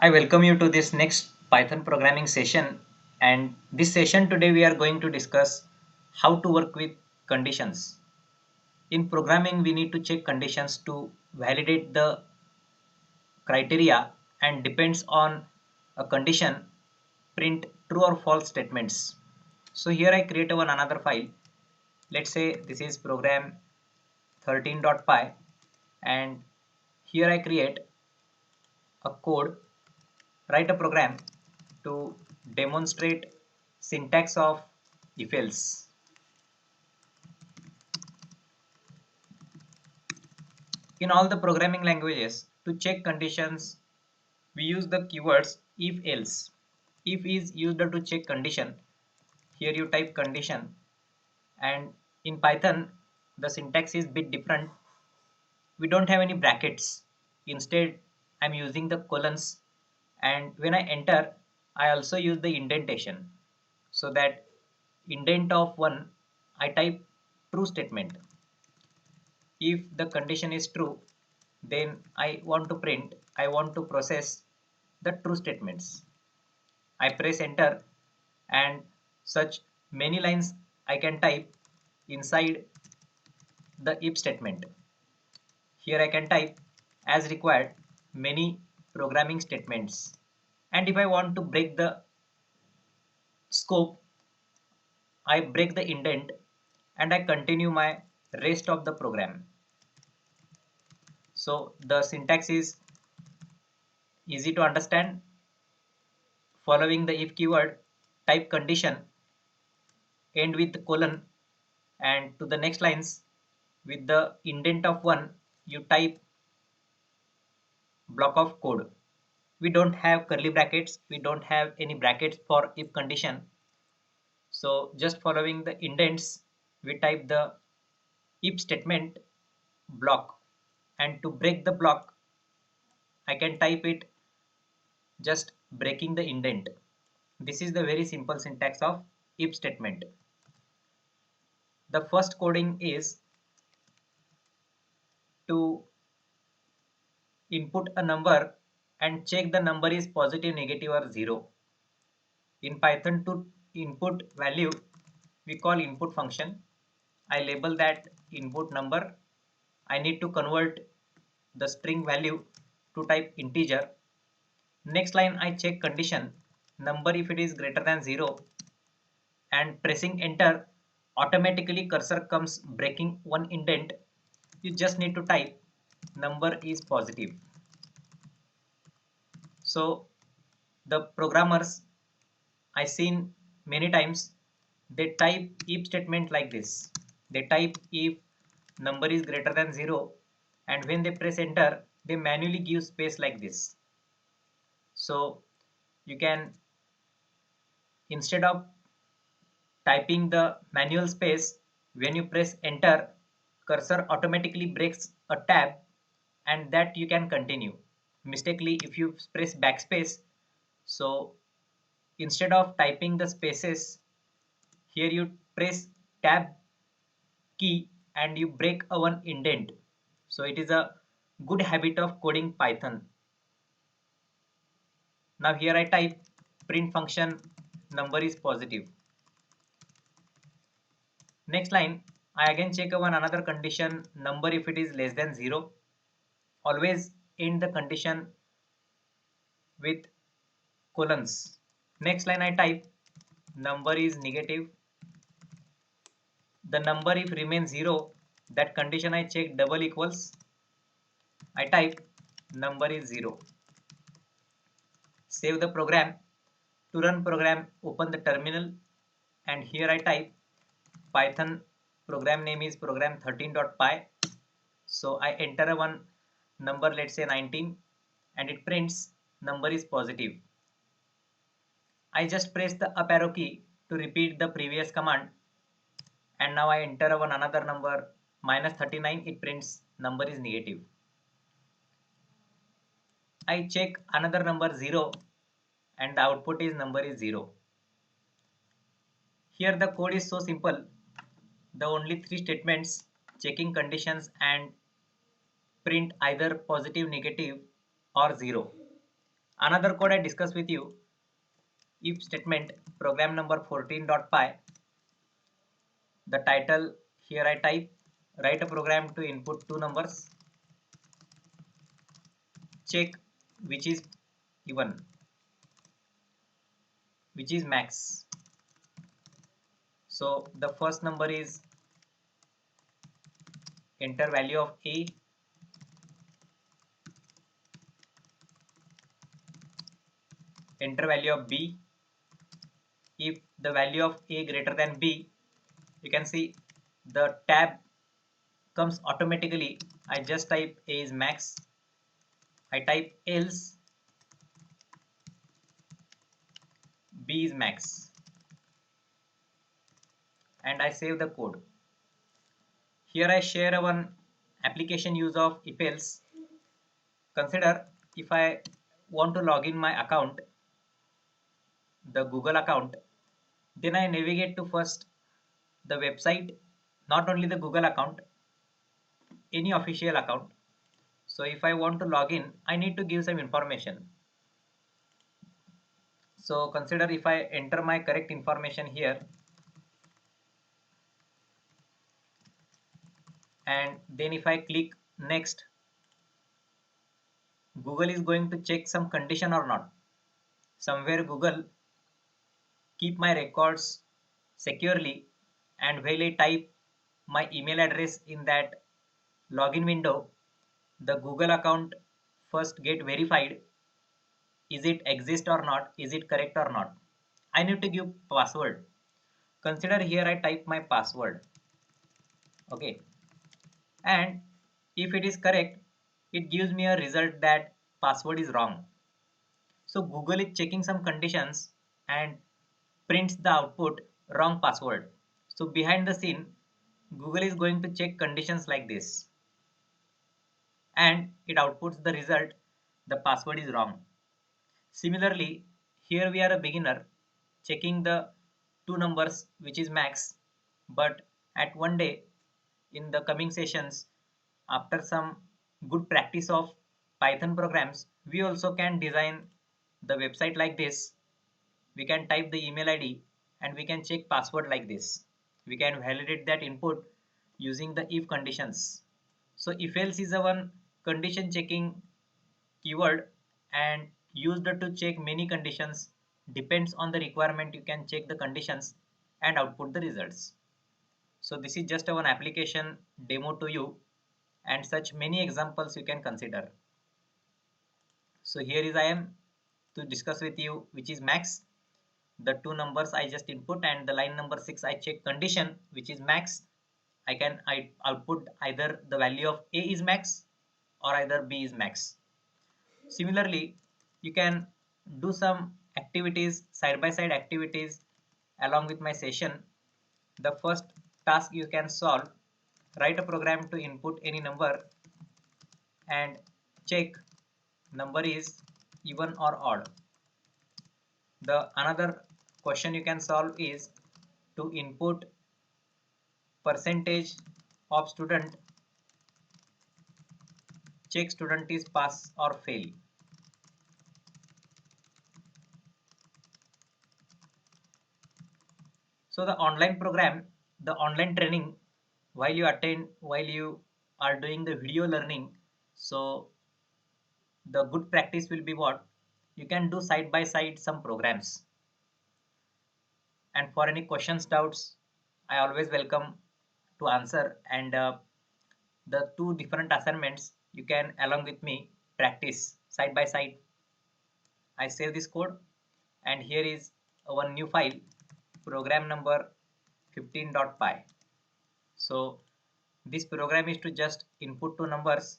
I welcome you to this next Python programming session. And this session today we are going to discuss how to work with conditions. In programming, we need to check conditions to validate the criteria and depends on a condition, print true or false statements. So here I create one another file. Let's say this is program 13.py and here I create a code, write a program to demonstrate syntax of if else. In all the programming languages, to check conditions, we use the keywords if else. If is used to check condition. Here you type condition, and in Python the syntax is bit different. We don't have any brackets. Instead, I'm using the colons, and when I enter, I also use the indentation. So that indent of 1, I type true statement. If the condition is true, then I want to process the true statements. I press enter and such many lines I can type inside the if statement. Here I can type as required many programming statements. And if I want to break the scope, I break the indent and I continue my rest of the program. So the syntax is easy to understand. Following the if keyword, type condition, end with colon, and to the next lines with the indent of 1, you type block of code. We don't have curly brackets, we don't have any brackets for if condition. So just following the indents, we type the if statement block, and to break the block, I can type it just breaking the indent. This is the very simple syntax of if statement. The first coding is to input a number and check the number is positive, negative or 0. In Python, to input value, we call input function. I label that input number. I need to convert the string value to type integer. Next line I check condition, number if it is greater than 0, and pressing enter, automatically cursor comes breaking one indent. You just need to type number is positive. So the programmers I seen many times, they type if statement like this. They type if number is greater than 0, and when they press enter, they manually give space like this. So you can, instead of typing the manual space, when you press enter, cursor automatically breaks a tab, and that you can continue. Mistakenly, if you press backspace, so instead of typing the spaces, here you press tab key and you break a one indent. So it is a good habit of coding Python. Now here I type print function number is positive. Next line I again check one another condition, number if it is less than 0. Always end the condition with colons. Next line I type number is negative. The number if remains 0, that condition I check double equals. I type number is 0. Save the program. To run program, open the terminal, and here I type Python program name is program 13.py. So I enter one number, let's say 19, and it prints number is positive. I just press the up arrow key to repeat the previous command, and now I enter one another number minus 39, it prints number is negative. I check another number 0 and the output is number is 0. Here the code is so simple. The only three statements, checking conditions and print either positive, negative or 0. Another code I discussed with you, if statement program number 14.py. The title here I type, write a program to input two numbers, check which is even, which is max. So the first number is enter value of a, enter value of b. If the value of a greater than b, you can see the tab comes automatically. I just type a is max, I type else b is max, and I save the code. Here I share one application use of if else. Consider if I want to log in my account, the Google account, then I navigate to first the website, not only the Google account, any official account. So if I want to log in, I need to give some information. So consider if I enter my correct information here, and then if I click next, Google is going to check some condition or not. Somewhere Google keep my records securely, and while I type my email address in that login window, the Google account first get verified. Is it exist or not? Is it correct or not? I need to give password. Consider here I type my password. Okay. And if it is correct, it gives me a result that password is wrong. So Google is checking some conditions and prints the output wrong password. So behind the scene, Google is going to check conditions like this, and it outputs the result the password is wrong. Similarly, here we are a beginner checking the two numbers which is max, but at one day in the coming sessions, after some good practice of Python programs, we also can design the website like this. We can type the email ID and we can check password like this. We can validate that input using the if conditions. So if else is a one condition checking keyword and used to check many conditions. Depends on the requirement, you can check the conditions and output the results. So this is just a one application demo to you, and such many examples you can consider. So here is I am to discuss with you which is max. The two numbers I just input, and the line number 6 I check condition which is max. I output either the value of a is max or either b is max. Similarly, you can do some activities, side by side activities along with my session. The first task you can solve, write a program to input any number and check number is even or odd. The another question you can solve is to input percentage of student, check student is pass or fail. So the online program, the online training, while you attend, while you are doing the video learning, so the good practice will be what? You can do side by side some programs. And for any questions, doubts, I always welcome to answer. And the two different assignments you can along with me practice side by side. I save this code, and here is one new file, program number 15.py. So this program is to just input two numbers.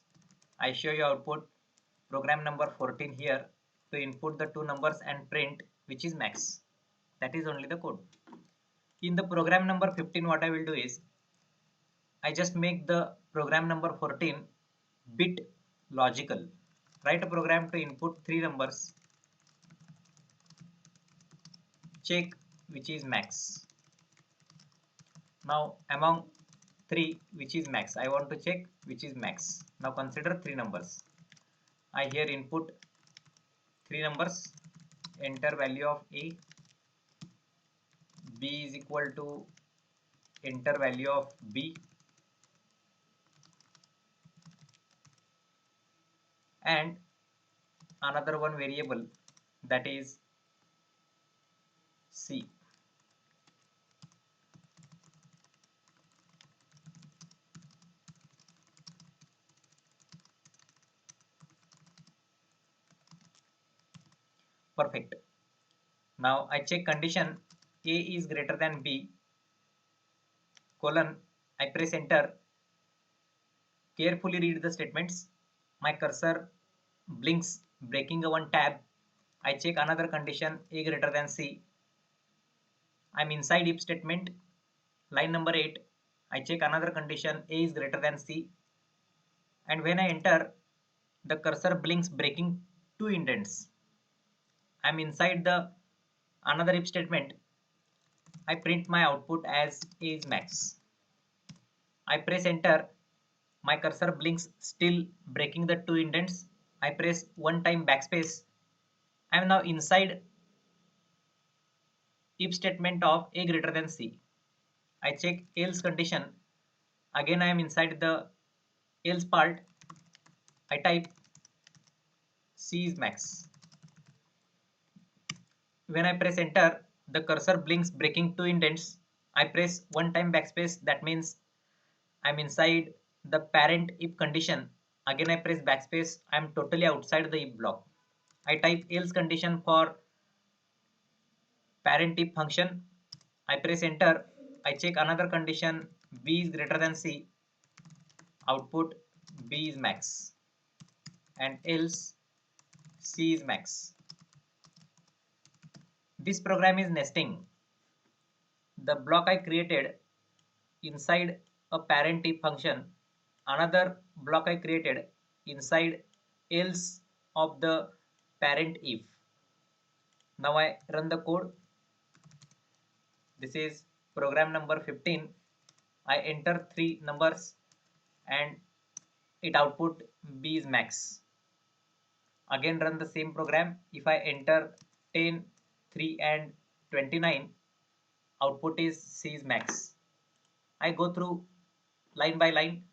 I show you output program number 14 here to input the two numbers and print which is max. That is only the code. In the program number 15, what I will do is I just make the program number 14 bit logical. Write a program to input three numbers, check which is max. Now among 3 which is max, I want to check which is max. Now consider three numbers. I here input three numbers, enter value of A, B is equal to enter value of B, and another one variable, that is C. Perfect. Now I check condition A is greater than B, colon, I press enter, carefully read the statements. My cursor blinks, breaking one tab. I check another condition A greater than C. I'm inside if statement. Line number 8. I check another condition A is greater than C. And when I enter, the cursor blinks, breaking two indents. I'm inside the another if statement. I print my output as A is max. I press enter. My cursor blinks, still breaking the two indents. I press one time backspace. I am now inside if statement of A greater than C. I check else condition. Again I am inside the else part. I type C is max. When I press enter, the cursor blinks, breaking two indents. I press one time backspace. That means I'm inside the parent if condition. Again I press backspace. I'm totally outside the if block. I type else condition for parent if function. I press enter. I check another condition B is greater than C. Output B is max and else C is max. This program is nesting. The block I created inside a parent if function, another block I created inside else of the parent if. Now I run the code. This is program number 15. I enter three numbers and it output B is max. Again run the same program. If I enter 10, 3 and 29, output is C is max. I go through line by line.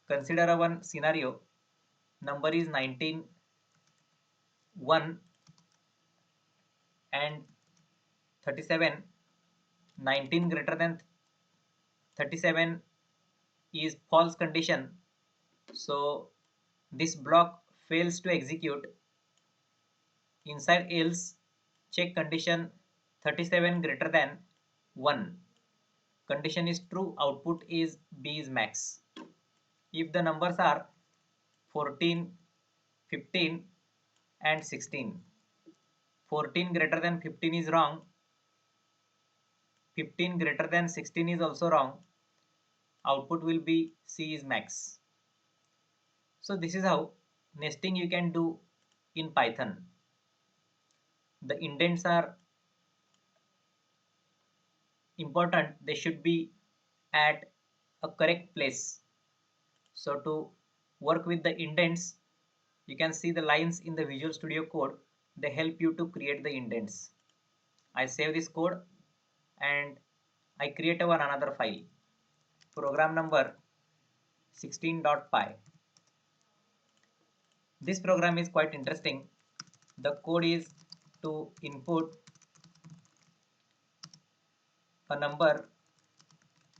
Consider a one scenario. Number is 19, 1 and 37. 19 greater than 37 is false condition. So this block fails to execute. Inside else, check condition 37 greater than 1. Condition is true, output is B is max. If the numbers are 14, 15 and 16, 14 greater than 15 is wrong, 15 greater than 16 is also wrong, output will be C is max. So this is how nesting you can do in Python. The indents are important, they should be at a correct place. So to work with the indents, you can see the lines in the Visual Studio Code. They help you to create the indents. I save this code and I create one another file. Program number 16.py. This program is quite interesting. The code is to input a number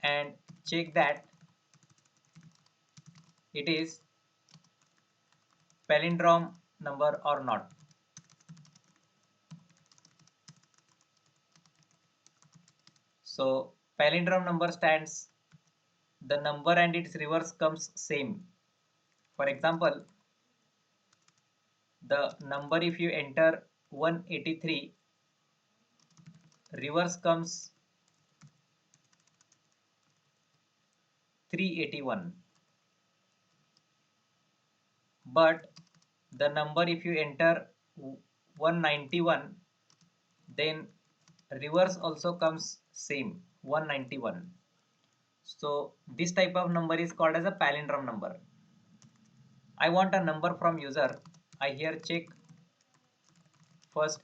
and check that it is palindrome number or not. So palindrome number stands the number and its reverse comes same. For example, the number if you enter 183, reverse comes 381. But the number if you enter 191, then reverse also comes same 191. So this type of number is called as a palindrome number. I want a number from user. I here check first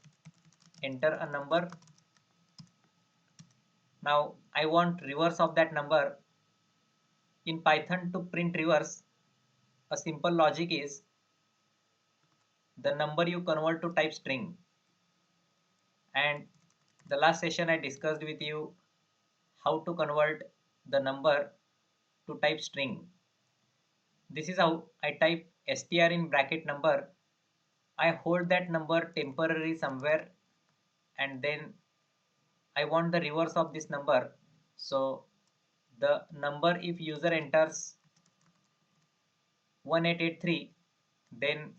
enter a number. Now I want reverse of that number. In Python, to print reverse, a simple logic is the number you convert to type string. And the last session I discussed with you how to convert the number to type string. This is how I type str in bracket number. I hold that number temporarily somewhere, and then I want the reverse of this number. So the number, if user enters 1883, then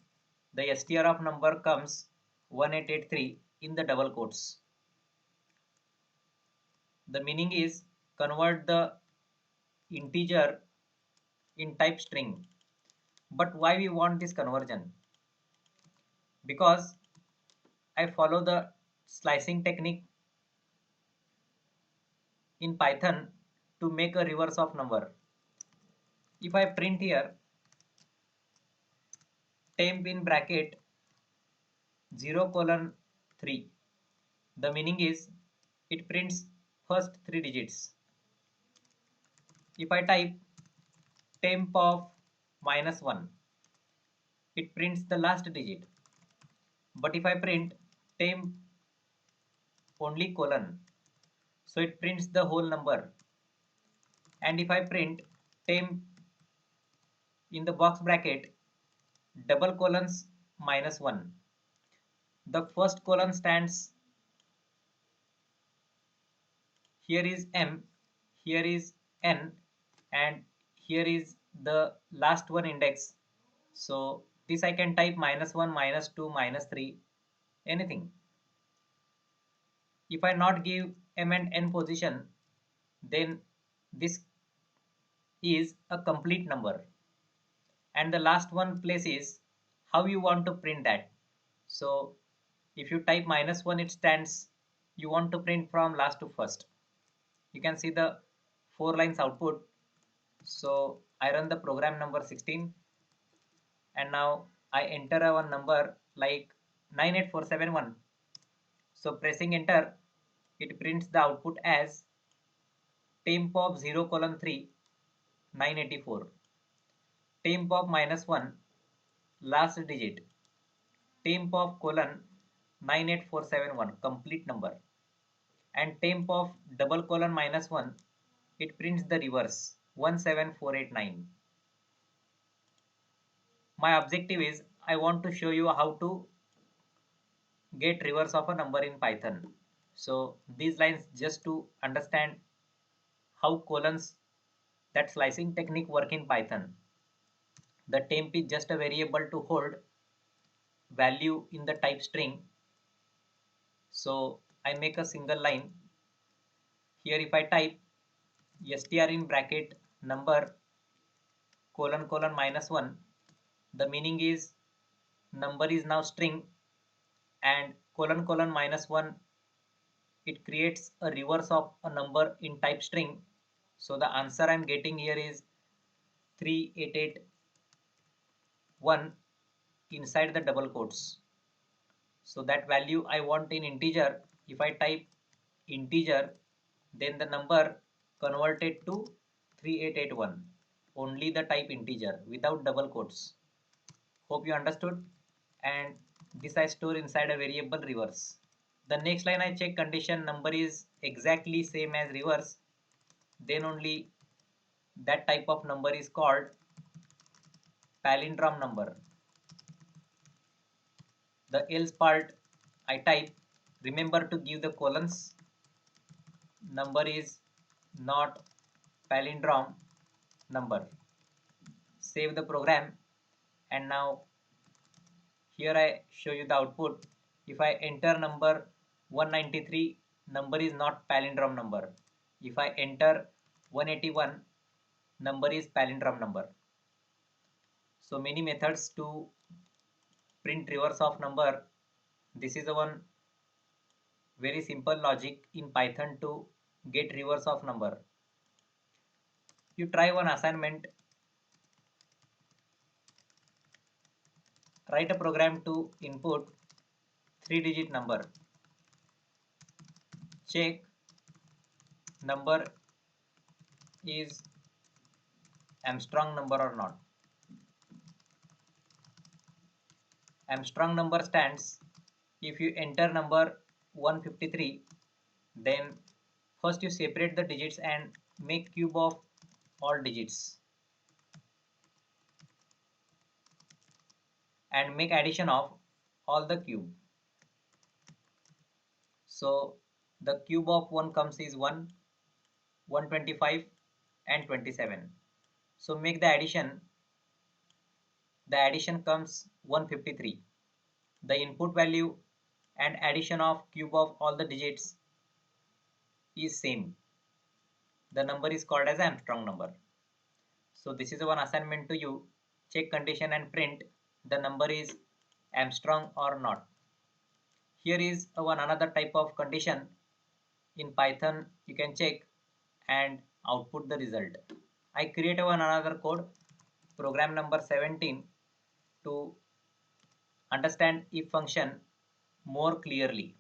the str of number comes 1883 in the double quotes. The meaning is convert the integer in type string. But why we want this conversion? Because I follow the slicing technique in Python to make a reverse of number. If I print here temp in bracket 0:3, the meaning is it prints first 3 digits. If I type temp of -1, it prints the last digit. But if I print temp only colon, so it prints the whole number. And if I print temp in the box bracket double colons -1, the first colon stands, here is m, here is n, and here is the last one index. So this I can type -1, -2, -3, anything. If I not give m and n position, then this is a complete number. And the last one place is how you want to print that. So if you type -1, it stands, you want to print from last to first. You can see the 4 lines output. So I run the program number 16, and now I enter a one number like 98471. So pressing enter, it prints the output as temp of 0:3 984, temp of -1 last digit, temp of colon 98471 complete number, and temp of double colon -1, it prints the reverse 17489. My objective is I want to show you how to get reverse of a number in Python. So these lines just to understand how colons, that slicing technique, work in Python. The temp is just a variable to hold value in the type string. So I make a single line here. If I type str in bracket number colon colon -1, the meaning is number is now string, and colon colon -1, it creates a reverse of a number in type string. So the answer I'm getting here is 3881 inside the double quotes. So that value I want in integer. If I type integer, then the number converted to 3881, only the type integer without double quotes. Hope you understood. And this I store inside a variable reverse. The next line I check condition number is exactly same as reverse, then only that type of number is called palindrome number. The else part I type, remember to give the colons, number is not palindrome number. Save the program, and now here I show you the output. If I enter number 193, number is not palindrome number. If I enter 181, number is palindrome number. So many methods to print reverse of number. This is the one very simple logic in Python to get reverse of number. You try one assignment. Write a program to input 3-digit number. Check number is Armstrong number or not. Armstrong number stands if you enter number 153, then first you separate the digits and make cube of all digits and make addition of all the cube. So the cube of 1 comes is 1, 125 and 27. So make the addition. The addition comes 153. The input value and addition of cube of all the digits is same. The number is called as Armstrong number. So this is one assignment to you. Check condition and print the number is Armstrong or not. Here is one another type of condition. In Python you can check and output the result. I create one another code, program number 17, to understand if function more clearly.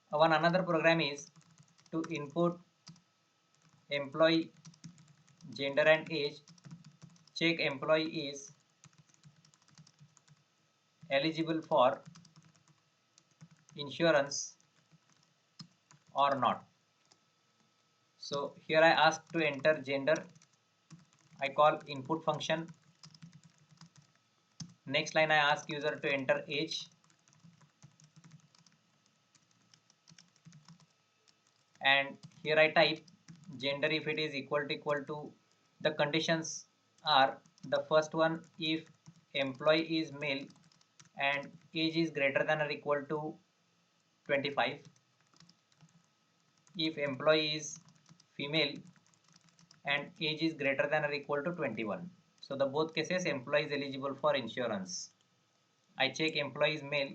One another program is to input employee gender and age, check employee is eligible for insurance or not. So here I ask to enter gender. I call input function. Next line I ask user to enter age, and here I type gender if it is equal to the conditions are the first one if employee is male and age is greater than or equal to 25, if employee is female and age is greater than or equal to 21. So the both cases employee is eligible for insurance. I check employee is male,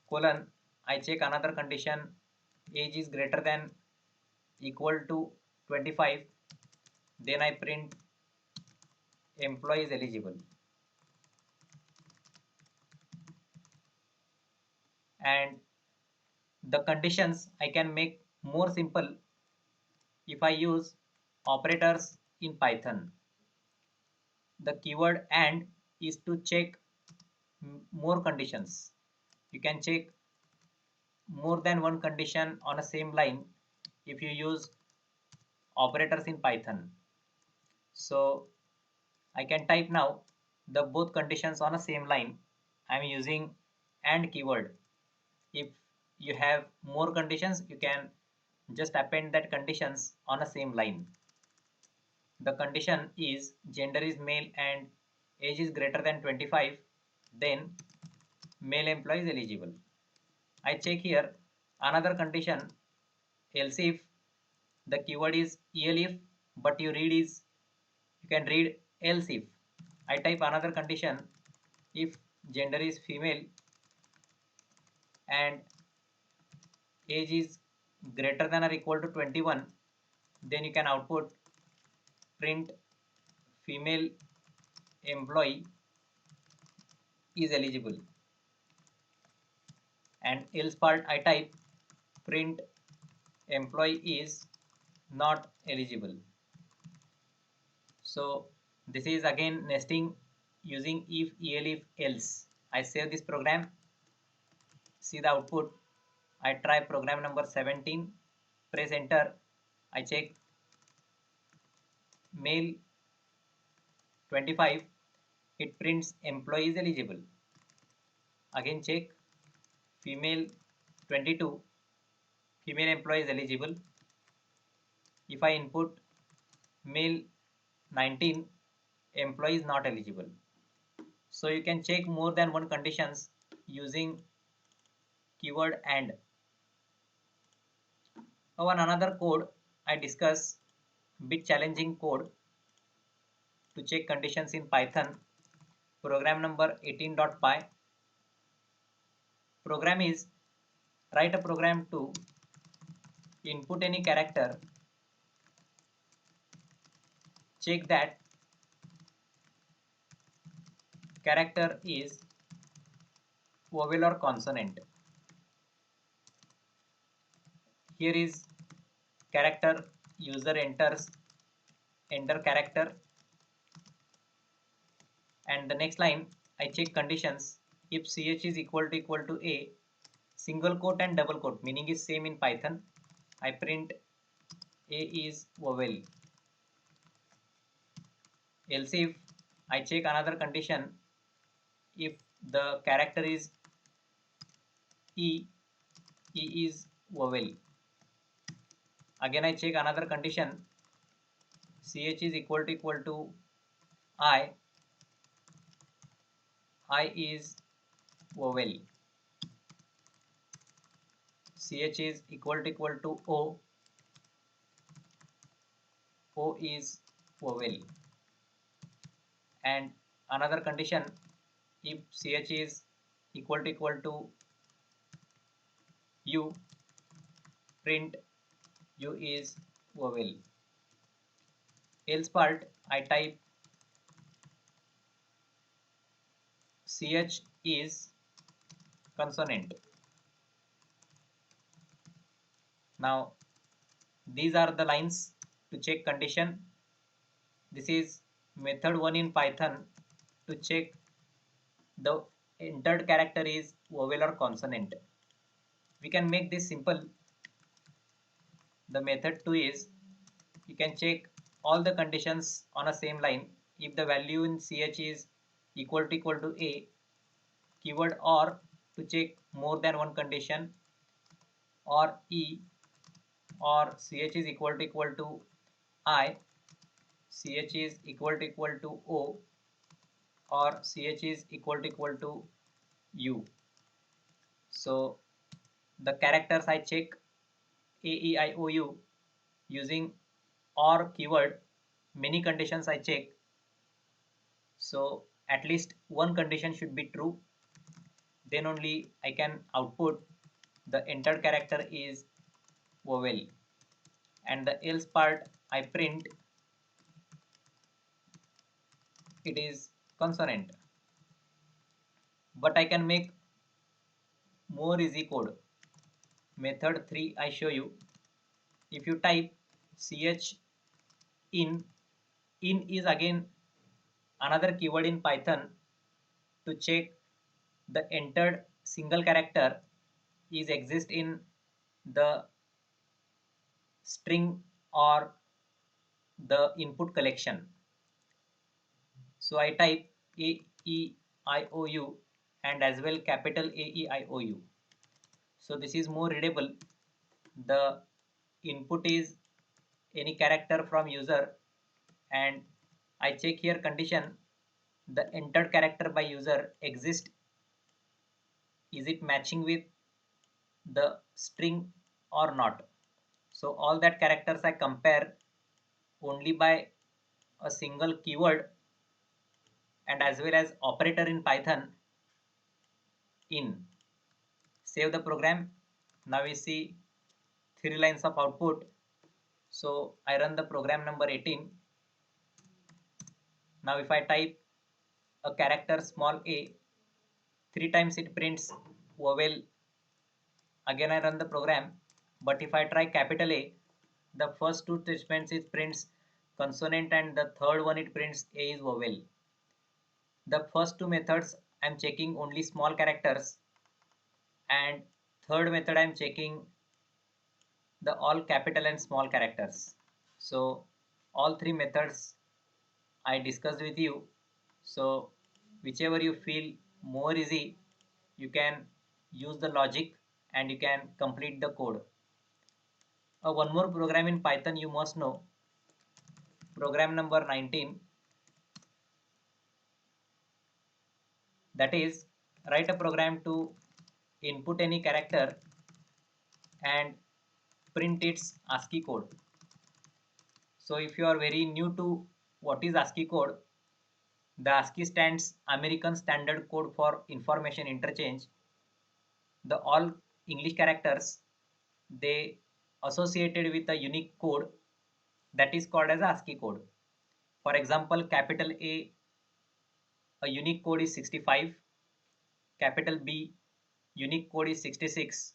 colon, I check another condition, age is greater than equal to 25, then I print employee is eligible. And the conditions I can make more simple if I use operators in Python. The keyword AND is to check more conditions. You can check more than one condition on a same line if you use operators in Python. So I can type now the both conditions on a same line. I am using AND keyword. If you have more conditions, you can just append that conditions on a same line. The condition is gender is male and age is greater than 25, then male employee is eligible. I check here another condition, else if the keyword is elif, but you can read else if. I type another condition, if gender is female and age is greater than or equal to 21, then you can output print female employee is eligible, and else part I type print employee is not eligible. So this is again nesting using if, elif, else. I save this program, see the output. I try program number 17, press enter. I check male 25, it prints employee is eligible. Again check female 22, female employee is eligible. If I input male 19, employee is not eligible. So you can check more than one conditions using keyword AND. Now on another code I discuss bit challenging code to check conditions in Python. Program number 18.py. Program is write a program to input any character, check that character is vowel or consonant. Here is character, user enters, enter character, and the next line I check conditions. If ch is equal to a, single quote and double quote, meaning is same in Python, I print a is vowel. Else if I check another condition, if the character is e, e is vowel. Again I check another condition, ch is equal to I is vowel. Ch is equal to o is vowel. And another condition, if ch is equal to u, print u is vowel. Else part I type ch is consonant. Now these are the lines to check condition. This is method 1 in Python to check the entered character is vowel or consonant. We can make this simple. The method 2 is you can check all the conditions on a same line. If the value in ch is equal to a, keyword or to check more than one condition, or e, or ch is equal to I, ch is equal to o, or ch is equal to u. So the characters I check a, e, I, o, u using or keyword. Many conditions I check, so at least one condition should be true, then only I can output the entered character is vowel, and the else part I print it is consonant. But I can make more easy code. Method 3 I show you. If you type ch in is again another keyword in Python to check the entered single character is exist in the string or the input collection. So I type a, e, I, o, u and as well capital A, E, I, O, U. So this is more readable. The input is any character from user, and I check here condition, the entered character by user exist, is it matching with the string or not. So all that characters I compare only by a single keyword and as well as operator in Python in. Save the program. Now we see 3 lines of output. So I run the program number 18. Now if I type a character small a, 3 times it prints vowel. Again I run the program, but if I try capital A, the first two statements it prints consonant and the third one it prints a is vowel. The first two methods I am checking only small characters, and third method I am checking the all capital and small characters. So all three methods I discussed with you. So whichever you feel more easy, you can use the logic and you can complete the code. One more program in Python you must know. Program number 19, that is write a program to input any character and print its ASCII code. So if you are very new to what is ASCII code, the ASCII stands American Standard Code for Information Interchange. The all English characters they associated with a unique code that is called as ASCII code. For example, capital A a unique code is 65, capital B unique code is 66,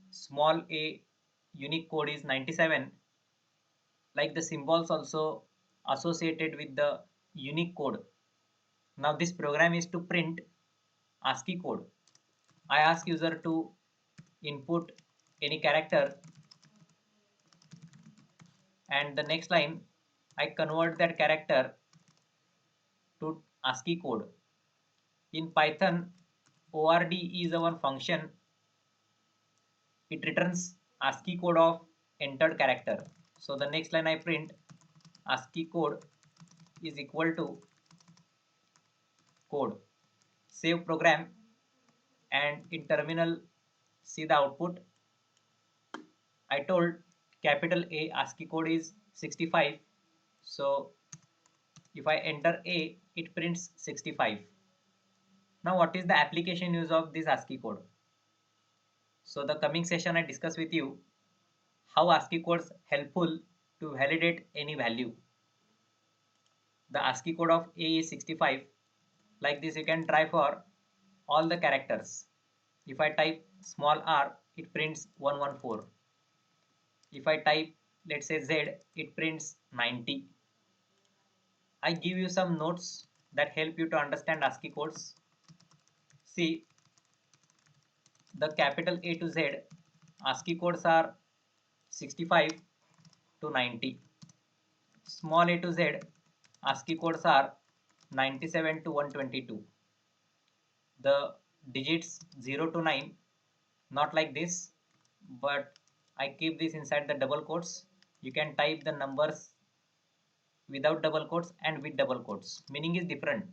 small a unique code is 97, like the symbols also associated with the unique code. Now this program is to print ASCII code. I ask user to input any character, and the next line I convert that character to ASCII code. In Python, ORD is a one function. It returns ASCII code of entered character. So the next line I print ASCII code is equal to code. Save program, and in terminal see the output. I told capital A ASCII code is 65. So if I enter A, it prints 65. Now what is the application use of this ASCII code? So the coming session I discuss with you how ASCII codes helpful to validate any value. The ASCII code of A is 65. Like this you can try for all the characters. If I type small r, it prints 114. If I type let's say Z, it prints 90. I give you some notes that help you to understand ASCII codes. See, the capital A to Z ASCII codes are 65 to 90. Small a to Z ASCII codes are 97 to 122. The digits 0 to 9, not like this, but I keep this inside the double quotes. You can type the numbers without double quotes and with double quotes. Meaning is different.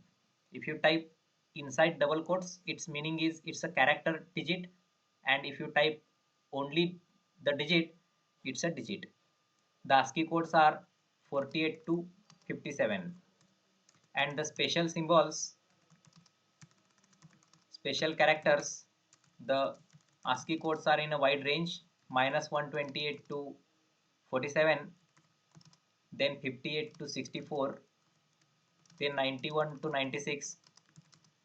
If you type inside double quotes, its meaning is it's a character digit, and if you type only the digit, it's a digit. The ASCII codes are 48 to 57, and the special symbols, special characters, the ASCII codes are in a wide range -128 to 47, then 58 to 64, then 91 to 96,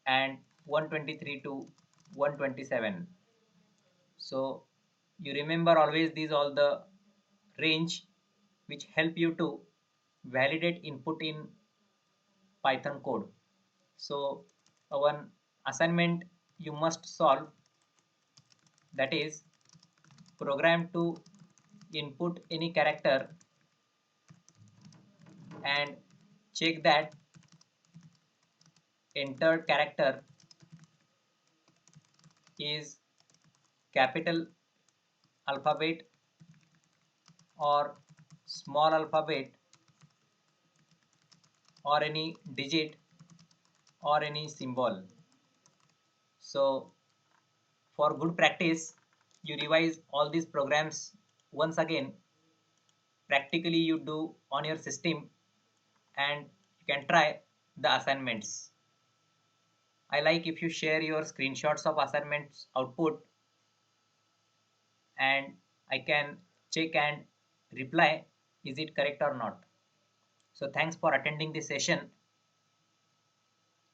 and 123 to 127. So you remember always these all the range which help you to validate input in Python code. So one assignment you must solve, that is program to input any character and check that entered character is capital alphabet or small alphabet or any digit or any symbol. So for good practice, you revise all these programs once again. Practically you do on your system, and you can try the assignments. I like if you share your screenshots of assignments output, and I can check and reply is it correct or not. So thanks for attending this session.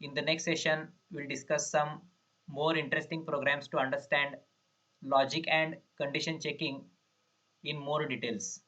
In the next session, we'll discuss some more interesting programs to understand logic and condition checking in more details.